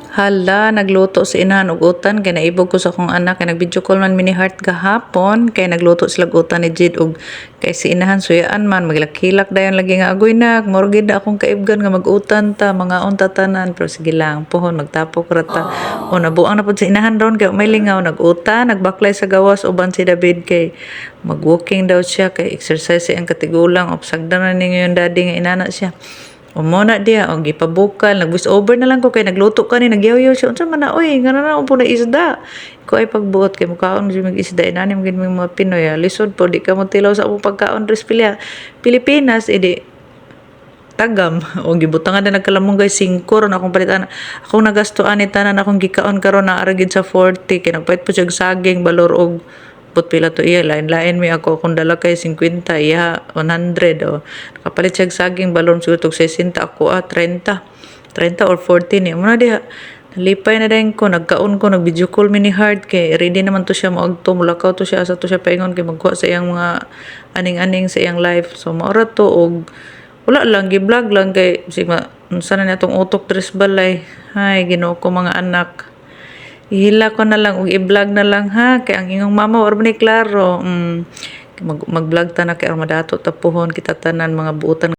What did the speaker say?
Hala, nagluto si inahan og utan kay naibog ko sa akong anak kay nag-video call man mini Heart gahapon kay nagluto sila og utan ni Jid og kay si inahan suyaan man maglakilak dayon lagi nga agoy nak murag gid na akong kaibgan nga mag-utan ta mga unta tanan pero sige lang puhon magtapok ra ta o nabuang na pud si inahan ron kay may lingaw nag-utan nagbaklay sa gawas uban si David kay mag-walking daw siya kay exercise siya ang katigulang obsagdan na ninyo yung daddy nga inana siya. Umuna diya og gipabukal nag-voice over na lang ko kay nagluto ka ni nagyaw-yaw siya unsa man na oy ngano na upo na isda ko ay pagbuot kay mukaon jud mag isda inanim gid mga Pinoy lisod po di ka mo tilaw sa among pagkaon res Pilipinas edi tagam o gibutangan na nagkalamong guys 5 ron akong palitan akong nagastuan ni tanan akong gikaon karon na aragid sa 40 kay nagpait po siya saging balor og put pila to iya lain-lain mi ako kung dala kay 50 iya 100 o kapalit siya saging balon siguro tog 60 ako 30 or 40 ni muna diha nalipay na din ko nagkaon ko nag video call mini Heart kay ready naman to siya moagto mulakaw to siya asa to siya paingon kay magkuha sa iyang mga aning-aning sa iyang life so maura to og wala lang gi-vlog lang kay sigma unsa na natong utok tres balay ay Ginoo ko mga anak ihila ko na lang ug i-vlog na lang ha kay ang ingong mama or ni klaro mag-vlog ta na kay madato tapuhon kita tanan mga buotan